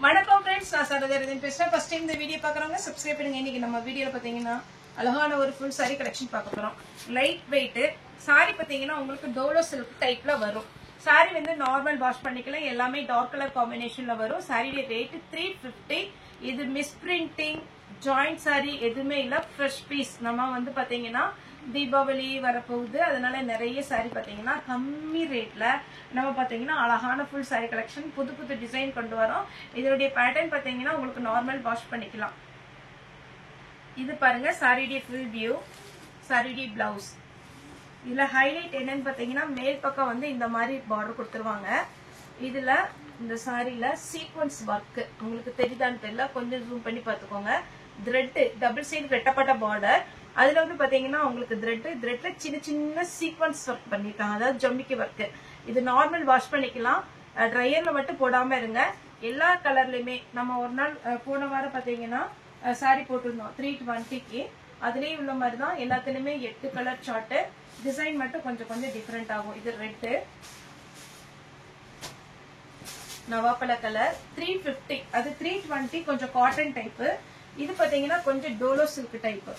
வணக்கம் फ्रेंड्स நான் சரதரதன் பேசுறேன். ஃபர்ஸ்ட் டைம் இந்த வீடியோ பார்க்கறவங்க சப்ஸ்கிரைப் பண்ணுங்க. இன்னைக்கு நம்ம வீடியோல பாத்தீங்கன்னா அழகான ஒரு ஃபுல் saree கலெக்ஷன் பார்க்க போறோம். லைட் வெயிட் saree பாத்தீங்கன்னா உங்களுக்கு டோலோ சில்க் டைப்ல வரும். saree வந்து நார்மல் வாஷ் பண்ணிக்கலாம். எல்லாமே டார்க் கலர் காம்பினேஷன்ல வரும். saree rate 350. இது மிஸ் பிரிண்டிங் ஜாயிண்ட் saree எதுமே இல்ல. Fresh piece. நம்ம வந்து பாத்தீங்கன்னா தீபாவளி வரப்போகுது. அதனால நிறைய saree பாத்தீங்கன்னா கம்மி ரேட்ல நம்ம பாத்தீங்கன்னா அழகான ஃபுல் saree கலெக்ஷன் புது புது டிசைன் கொண்டு வரோம். இதோட பேட்டர்ன் பாத்தீங்கன்னா உங்களுக்கு நார்மல் வாஷ் பண்ணிக்கலாம். இது பாருங்க saree full view, saree blouse. இதுல ஹைலைட் என்னன்னு பாத்தீங்கன்னா மேல் பக்கம் வந்து இந்த மாதிரி பார்டர் கொடுத்துருவாங்க. இதுல இந்த சாரில சீக்வன்ஸ் ஒர்க் உங்களுக்கு தெரியுதான்னு தெரியல, கொஞ்சம் ஜூம் பண்ணி பாத்துக்கோங்க. த்ரெட் டபுள் சைடு வெட்டப்பட்ட பார்டர். அதுல வந்து பாத்தீங்கன்னா உங்களுக்கு த்ரெட்ல சின்ன சின்ன சீக்வன்ஸ் ஒர்க் பண்ணிருக்காங்க, அதாவது ஜம்மிக்கி ஒர்க். இது நார்மல் வாஷ் பண்ணிக்கலாம். ட்ரையர்ல மட்டும் போடாம இருங்க. எல்லா கலர்லயுமே நம்ம ஒரு நாள் போன வாரம் பாத்தீங்கன்னா சாரி போட்டிருந்தோம் 320க்கு. அதுலயே உள்ள மாதிரி தான் எல்லாத்துலயுமே 8 கலர் சார்ட். டிசைன் மட்டும் கொஞ்சம் கொஞ்சம் டிஃபரெண்ட் ஆகும். இது ரெட் நவாப்பழ கலர் 350. அது 320 கொஞ்சம் காட்டன் டைப். இது பாத்தீங்கன்னா கொஞ்சம் டோலோ சில்க் டைப்.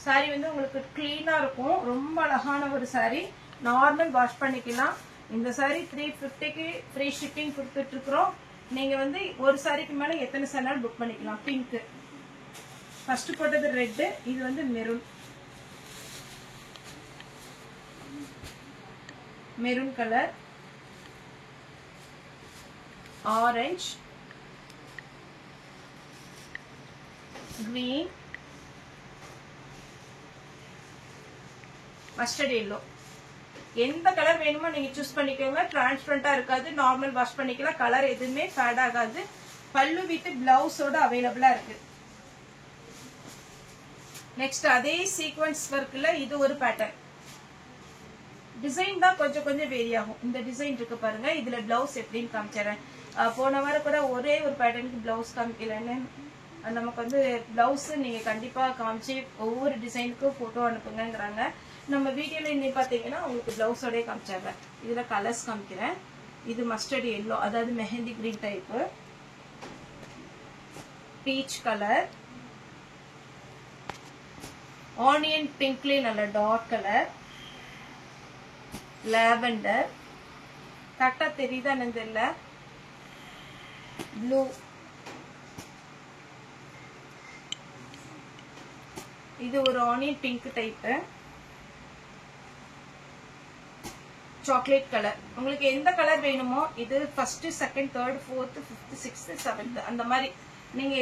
சாரி வந்து உங்களுக்கு கிளீனா இருக்கும். ரொம்ப அழகான ஒரு சாரி. நார்மல் வாஷ் பண்ணிக்கலாம். இந்த சாரி 350க்கு ஃப்ரீ ஷிப்பிங் கொடுத்துட்டு இருக்கிறோம். நீங்க வந்து ஒரு சாரிக்கு மேல எத்தனை சாரினாலும் புக் பண்ணிக்கலாம். பிங்க் ஃபர்ஸ்ட் போட்டது ரெட், இது வந்து maroon colour, orange, green, mustard yellow. எந்த கலர் வேணுமோ நீங்க சூஸ் பண்ணிக்கோங்க. டிரான்ஸ்பரண்டா இருக்காது. நார்மல் வாஷ் பண்ணிக்கலாம். கலர் எதுவுமே ஃபேட் ஆகாது. பல்லு வித் பிளவுஸோட அவைலபிளா இருக்கு. நெக்ஸ்ட் அதே சீக்வன்ஸ் ஒர்க்ல இது ஒரு பேட்டர்ன். டிசைன் தான் கொஞ்சம் கொஞ்சம் வேரி ஆகும். இந்த டிசைன் இருக்கு பாருங்க. இதுல பிளவுஸ் எப்படின்னு காமிச்சறேன். போன வாரம் கூட ஒரே ஒரு பேட்டர்னுக்கு பிளவுஸ் காமிக்கலன்னு நமக்கு வந்து பிளவுஸ் நீங்க கண்டிப்பா காமிச்சு ஒவ்வொரு டிசைனுக்கும் போட்டோ அனுப்புங்கிறாங்க. நம்ம வீடியோல இன்னைக்கு பாத்தீங்கன்னா உங்களுக்கு பிளவுஸோடய காமிச்சாங்க. இதுல கலர்ஸ் காமிக்கிறேன். இது மஸ்டர்ட் எல்லோ, அதாவது mehndi green type, peach colour, onion பிங்க்லயே நல்ல டார்க் கலர், லாவெண்டர், கரெக்டா தெரியுதான்னு தெரியல, ப்ளூ, இது ஒரு onion pink type, chocolate colour. உங்களுக்கு எந்த கலர் வேணுமோ இது first, second, third, fourth, fifth, sixth, seventh அந்த மாதிரி நீங்க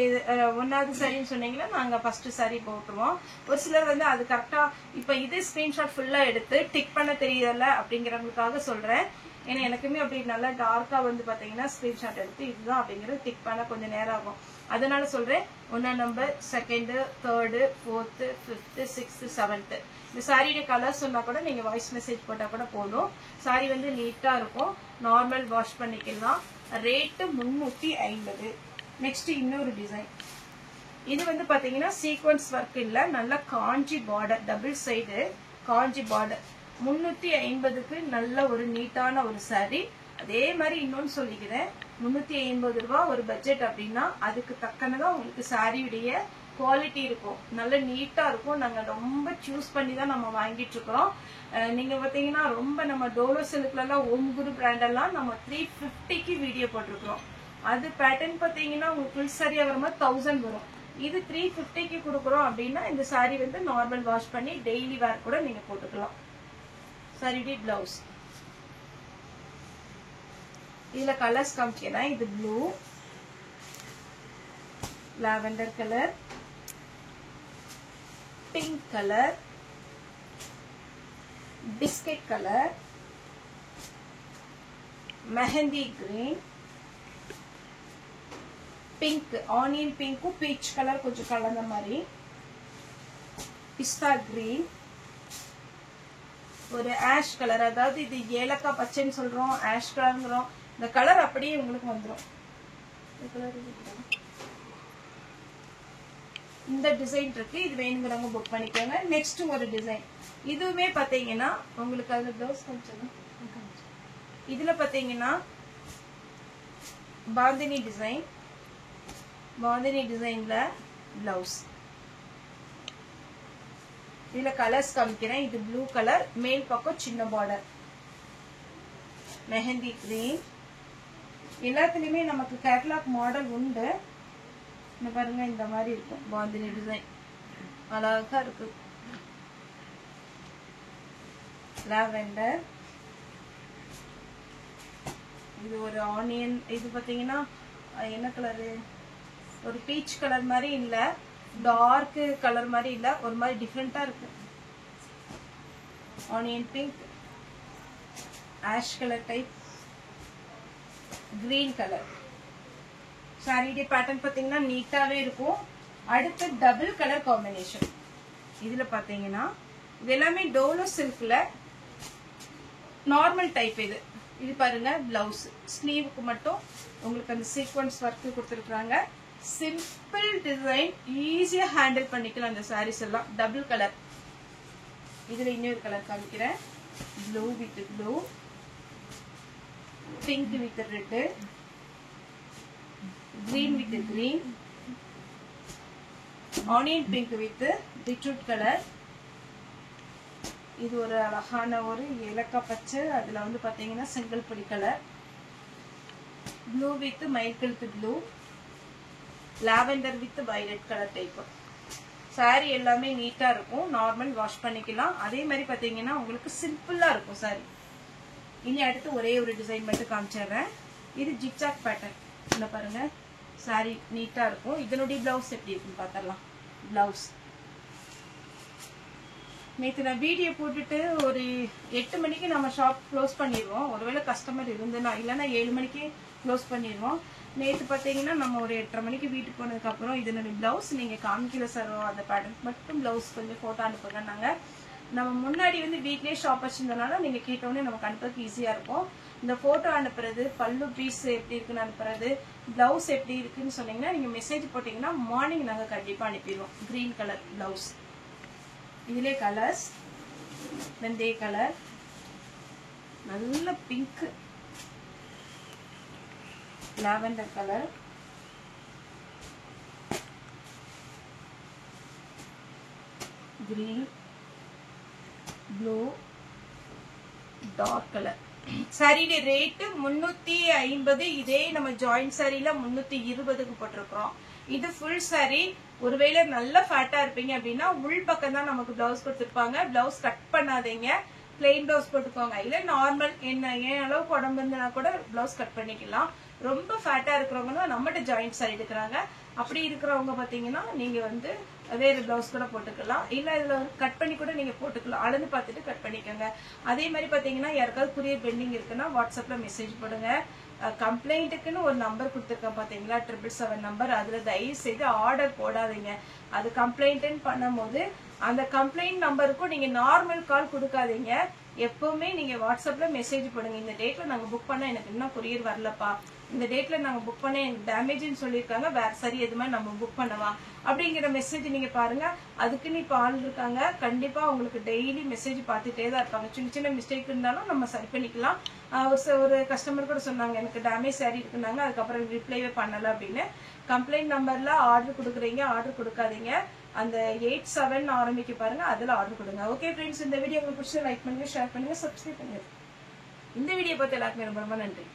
ஒன்னாவது சாரின்னு சொன்னீங்கன்னா நாங்க ஃபர்ஸ்ட் சாரி போட்டுருவோம். ஒரு சிலர் வந்து அது கரெக்டா இப்ப இது ஸ்கிரீன்ஷாட் ஃபுல்லா எடுத்து டிக் பண்ண தெரியல அப்படிங்கிறவங்களுக்காக சொல்றேன். ஏன்னா எனக்குமே அப்படி நல்லா டார்க்கா வந்து பாத்தீங்கன்னா ஸ்கிரீன்ஷாட் எடுத்து இதுதான் அப்படிங்கறது டிக் பண்ண கொஞ்சம் நேரம் ஆகும். அதனால சொல்றேன். 1 number, second, third, fourth, fifth, sixth, seventh. இந்த சாரியோட கலர் சொன்னா கூட நீங்க வாய்ஸ் மெசேஜ் போட்டா கூட போதும். சாரி வந்து நீட்டா இருக்கும். நார்மல் வாஷ் பண்ணிக்கலாம். ரேட் 350. நெக்ஸ்ட் இன்னொரு டிசைன். இது வந்து பாத்தீங்கன்னா சீக்வன்ஸ் ஒர்க் இல்ல, நல்ல காஞ்சி பார்டர், டபுள் சைடு காஞ்சி பார்டர். 350க்கு நல்ல ஒரு நீட்டான ஒரு சாரி. அதே மாதிரி இன்னொன்னு சொல்லிக்கிறேன். 350 ரூபாய் ஒரு பட்ஜெட் அப்படின்னா அதுக்கு தக்கனதான் உங்களுக்கு சாரியுடைய குவாலிட்டி இருக்கும். நல்ல நீட்டா இருக்கும். நாங்க ரொம்ப சூஸ் பண்ணி தான் நம்ம வாங்கிட்டு இருக்கோம். நீங்க பாத்தீங்கன்னா ரொம்ப நம்ம டோலோ சில்க்ல எல்லாம் ஓம் குரு பிராண்ட் எல்லாம் நம்ம 350க்கு வீடியோ போட்டிருக்கிறோம். அது பேட்டர்ன் பாத்தீங்கன்னா உங்களுக்கு ஃபுல் சாரியா வரும்போது 1000 வரும். இது 350க்கு கொடுக்குறோம் அப்படின்னா இந்த சாரி வந்து நார்மல் வாஷ் பண்ணி டெய்லி வேர் கூட நீங்க போட்டுக்கலாம். சாரி பிளவுஸ். இதுல கலர்ஸ் காமிக்கிறேன். இது blue, lavender colour, pink colour, biscuit colour, mehndi green, pink, onion பிங்க்கும் பீச் கலர் கொஞ்சம் கலந்த மாதிரி, பிஸ்தா கிரீன், ஒரு ஆஷ் கலர், அதாவது இது ஏலக்காய் பச்சைன்னு சொல்றோம், ஆஷ் கலர்ங்கிறோம். இந்த கலர் அப்படியே உங்களுக்கு வந்துடும். இந்த டிசைன் இருக்கு. இது வேணுங்கிறவங்க புக் பண்ணிக்கோங்க. நெக்ஸ்ட் ஒரு டிசைன். இதுவுமே பாத்தீங்கன்னா உங்களுக்கு அது பிளவுஸ் கொஞ்சம் இதுல பாத்தீங்கன்னா பாந்தினி டிசைன். பாந்தினி டிசைன்ல பிளவுஸ். இதுல கலர்ஸ் காமிக்கிறேன். இது ப்ளூ கலர், மேல் பக்கம் சின்ன பார்டர், மெஹந்தி கிரீன். எல்லாத்துலயுமே நமக்கு கேட்டலாக் மாடல் உண்டு. இந்த பாருங்க, இந்த மாதிரி இருக்கும் பாந்தினி டிசைன், அழகா இருக்கு. லாவெண்டர். இது ஒரு ஆனியன். இது பாத்தீங்கன்னா என்ன கலரு, ஒரு பீச் கலர் மாதிரி இல்ல, டார்க் கலர் மாதிரி இல்ல, ஒரு மாதிரி டிஃப்ரெண்டா இருக்கு. Onion pink, ash colour type, green colour. சாரியுடைய பேட்டர்ன் பாத்தீங்கன்னா நீட்டாவே இருக்கும். அடுத்து டபுள் கலர் காம்பினேஷன். இதுல பாத்தீங்கன்னா இது எல்லாமே டோலோ சில்க்ல நார்மல் டைப். இது பாருங்க பிளவுஸ். ஸ்லீவுக்கு மட்டும் உங்களுக்கு அந்த சீக்வன்ஸ் ஒர்க் கொடுத்துருக்காங்க. சிம்பிள் டிசைன், ஈஸியா ஹேண்டில் பண்ணிக்கலாம் அந்த சாரீஸ் எல்லாம். Double colour. இதுல இன்னொரு கலர் காமிக்கிறேன். Blue with blue, pink with red, green with green, onion pink with beetroot colour. இது ஒரு அழகான ஒரு ஏலக்கா பச்சை. அதுல வந்து பாத்தீங்கன்னா செங்கல் பொடி கலர், ப்ளூ வித் மைல்கெழுத்து blue, lavender with violet colour type. Sari எல்லாமே நீட்டா இருக்கும். நார்மல் வாஷ் பண்ணிக்கலாம். அதே மாதிரி பாத்தீங்கன்னா உங்களுக்கு சிம்பிளா இருக்கும் சாரி. இனி அடுத்து ஒரே ஒரு டிசைன் மட்டும் காமிச்சிடுறேன். இது ஜிக்ஜாக் பேட்டர்ன். இந்த பாருங்க, சாரி நீட்டா இருக்கும். இதனுடைய பிளவுஸ் எப்படி இருக்குன்னு பார்த்தரலாம். பிளவுஸ் நேற்று நான் வீடியோ போட்டுட்டு ஒரு 8 மணிக்கு நம்ம ஷாப் க்ளோஸ் பண்ணிடுவோம். ஒருவேளை கஸ்டமர் இருந்துன்னா, இல்லைன்னா 7 மணிக்கு க்ளோஸ் பண்ணிடுவோம். நேற்று பார்த்தீங்கன்னா நம்ம ஒரு 8:30 மணிக்கு வீட்டுக்கு போனதுக்கப்புறம் இதனுடைய பிளவுஸ் நீங்கள் காமிக்கல சார், அந்த பேட்டர்ன் மட்டும் பிளவுஸ் கொஞ்சம் ஃபோட்டோ அனுப்புங்கன்னாங்க. நம்ம முன்னாடி வந்து வீட்லேயே ஷாப் வச்சிருந்தனால நீங்கள் கேட்டோடனே நமக்கு அனுப்புறதுக்கு ஈஸியாக இருக்கும். இந்த ஃபோட்டோ அனுப்புறது, பல்லு பீஸ் எப்படி இருக்குன்னு அனுப்புறது, பிளவுஸ் எப்படி இருக்குன்னு சொன்னீங்கன்னா நீங்கள் மெசேஜ் போட்டிங்கன்னா மார்னிங் நாங்கள் கண்டிப்பாக அனுப்பிடுவோம். Green colour blouse. இதுலே கலர்ஸ் வெந்தய கலர், நல்ல pink, lavender colour, green, blue, dark colour. சாரியோட ரேட் 350. இதே நம்ம ஜாயிண்ட் சாரியில 320க்கு போட்டிருக்கிறோம். இது ஃபுல் சாரி. ஒருவேளை நல்ல ஃபேட்டா இருப்பீங்க அப்படின்னா உள் பக்கம் தான் நமக்கு பிளவுஸ் கொடுத்துருப்பாங்க. பிளவுஸ் கட் பண்ணாதீங்க, பிளெயின் பிளவுஸ் போட்டுக்கோங்க. இல்ல நார்மல் என்ன ஏன் அளவுக்கு உடம்பு இருந்தனா கூட பிளவுஸ் கட் பண்ணிக்கலாம். ரொம்ப ஃபேட்டா இருக்கிறவங்க நம்மகிட்ட ஜாயிண்ட் சாரி எடுக்கிறாங்க. அப்படி இருக்கிறவங்க பாத்தீங்கன்னா நீங்க வந்து வேற பிளவுஸ் கூட போட்டுக்கலாம். இல்ல இதுல கட் பண்ணி கூட நீங்க போட்டுக்கலாம். அளந்து பார்த்துட்டு கட் பண்ணிக்கோங்க. அதே மாதிரி பாத்தீங்கன்னா யாருக்காவது குரியர் பெண்டிங் இருக்குன்னா வாட்ஸ்அப்ல மெசேஜ் போடுங்க. கம்ப்ளைண்ட்டுக்குன்னு ஒரு நம்பர் கொடுத்துருக்கேன் பாத்தீங்களா, 777 நம்பர். அதுல தயவு செய்து ஆர்டர் போடாதீங்க. அது கம்ப்ளைண்ட்னு பண்ணும்போது அந்த கம்ப்ளைண்ட் நம்பருக்கும் நீங்க நார்மல் கால் கொடுக்காதீங்க. எப்பவுமே நீங்க வாட்ஸ்அப்ல மெசேஜ் போடுங்க. இந்த டேட்ல நாங்க புக் பண்ண எனக்கு இன்னும் கொரியர் வரலப்பா, இந்த டேட்ல நாங்க புக் பண்ண எனக்கு டேமேஜ்னு சொல்லியிருக்காங்க, வேற சரி எதுவுமே நம்ம புக் பண்ணவா அப்படிங்கிற மெசேஜ் நீங்க பாருங்க. அதுக்குன்னு இப்ப ஆள் இருக்காங்க. கண்டிப்பா உங்களுக்கு டெய்லி மெசேஜ் பார்த்துட்டே தான் இருப்பாங்க. சின்ன சின்ன மிஸ்டேக் இருந்தாலும் நம்ம சரி பண்ணிக்கலாம். ஒரு கஸ்டமர் கூட சொன்னாங்க எனக்கு டேமேஜ் சாரி இருக்குன்னாங்க, அதுக்கப்புறம் ரிப்ளைவே பண்ணல அப்படின்னு. கம்ப்ளைண்ட் நம்பர்ல ஆர்டர் கொடுக்குறீங்க, ஆர்டர் கொடுக்காதீங்க. அந்த 87 ஆரம்பிக்க பாருங்க, அதுல ஆர்டர் கொடுங்க. ஓகே ஃப்ரெண்ட்ஸ், இந்த வீடியோ உங்களுக்கு பிடிச்சா லைக் பண்ணுங்க, ஷேர் பண்ணுங்க, சப்ஸ்கிரைப் பண்ணுங்க. இந்த வீடியோ பார்த்து எல்லாருக்குமே ரொம்ப ரொம்ப நன்றி.